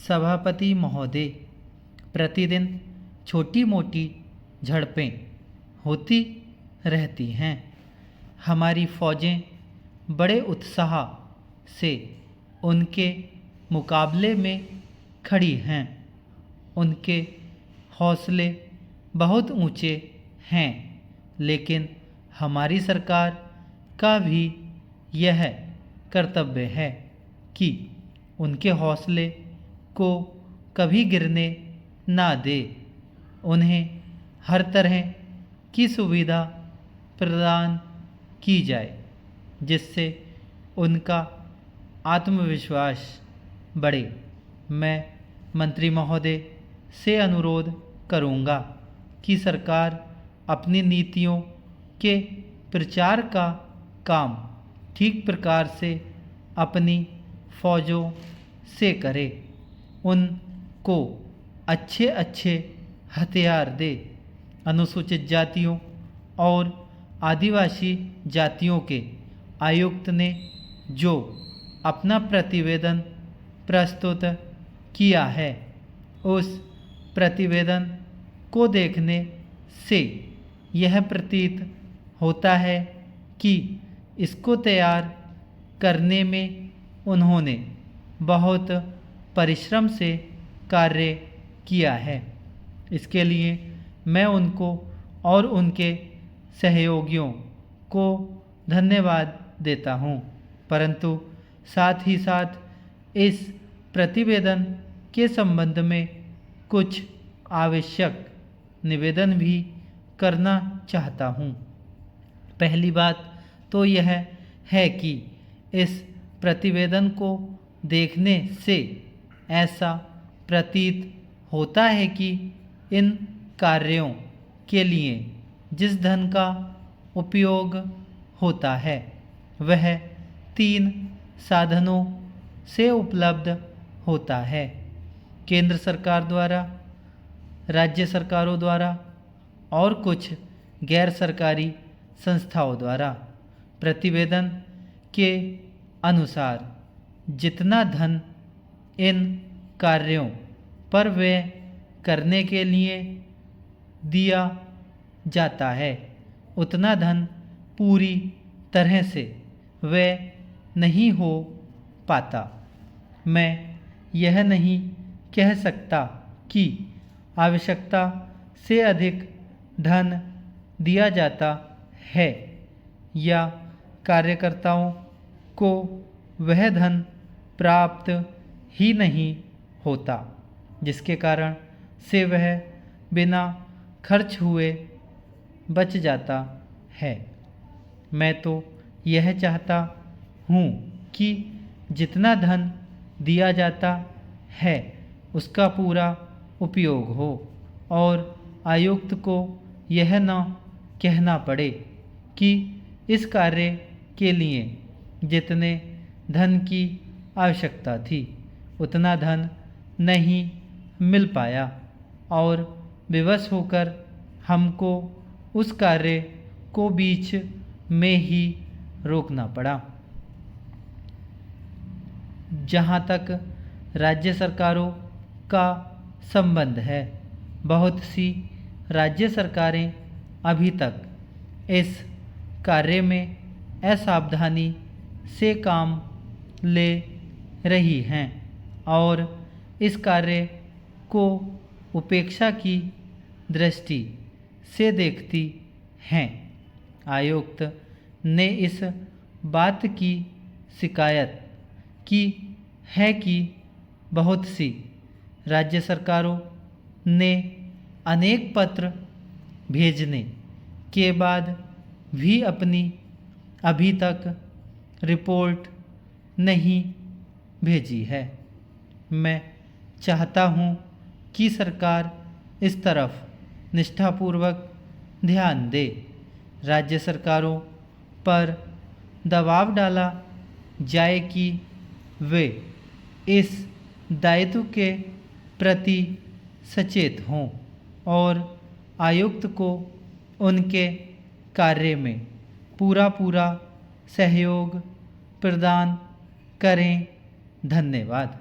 सभापति महोदय, प्रतिदिन छोटी मोटी झड़पें होती रहती हैं। हमारी फ़ौजें बड़े उत्साह से उनके मुकाबले में खड़ी हैं। उनके हौसले बहुत ऊंचे हैं, लेकिन हमारी सरकार का भी यह कर्तव्य है कि उनके हौसले को कभी गिरने ना दे। उन्हें हर तरह की सुविधा प्रदान की जाए, जिससे उनका आत्मविश्वास बढ़े। मैं मंत्री महोदय से अनुरोध करूंगा कि सरकार अपनी नीतियों के प्रचार का काम ठीक प्रकार से अपनी फ़ौजों से करे। उनको अच्छे अच्छे हथियार दे। अनुसूचित जातियों और आदिवासी जातियों के आयुक्त ने जो अपना प्रतिवेदन प्रस्तुत किया है, उस प्रतिवेदन को देखने से यह प्रतीत होता है कि इसको तैयार करने में उन्होंने बहुत परिश्रम से कार्य किया है। इसके लिए मैं उनको और उनके सहयोगियों को धन्यवाद देता हूँ, परंतु साथ ही साथ इस प्रतिवेदन के संबंध में कुछ आवश्यक निवेदन भी करना चाहता हूँ। पहली बात तो यह है कि इस प्रतिवेदन को देखने से ऐसा प्रतीत होता है कि इन कार्यों के लिए जिस धन का उपयोग होता है वह 3 साधनों से उपलब्ध होता है: केंद्र सरकार द्वारा, राज्य सरकारों द्वारा और कुछ गैर सरकारी संस्थाओं द्वारा। प्रतिवेदन के अनुसार जितना धन इन कार्यों पर व्यय करने के लिए दिया जाता है, उतना धन पूरी तरह से व्यय नहीं हो पाता। मैं यह नहीं कह सकता कि आवश्यकता से अधिक धन दिया जाता है या कार्यकर्ताओं को वह धन प्राप्त ही नहीं होता, जिसके कारण से वह बिना खर्च हुए बच जाता है। मैं तो यह चाहता हूँ कि जितना धन दिया जाता है उसका पूरा उपयोग हो और आयुक्त को यह न कहना पड़े कि इस कार्य के लिए जितने धन की आवश्यकता थी उतना धन नहीं मिल पाया और विवश होकर हमको उस कार्य को बीच में ही रोकना पड़ा। जहाँ तक राज्य सरकारों का संबंध है, बहुत सी राज्य सरकारें अभी तक इस कार्य में असावधानी से काम ले रही हैं और इस कार्य को उपेक्षा की दृष्टि से देखती हैं। आयुक्त ने इस बात की शिकायत की है कि बहुत सी राज्य सरकारों ने अनेक पत्र भेजने के बाद भी अपनी अभी तक रिपोर्ट नहीं भेजी है। मैं चाहता हूँ कि सरकार इस तरफ निष्ठापूर्वक ध्यान दे। राज्य सरकारों पर दबाव डाला जाए कि वे इस दायित्व के प्रति सचेत हों और आयुक्त को उनके कार्य में पूरा सहयोग प्रदान करें। धन्यवाद।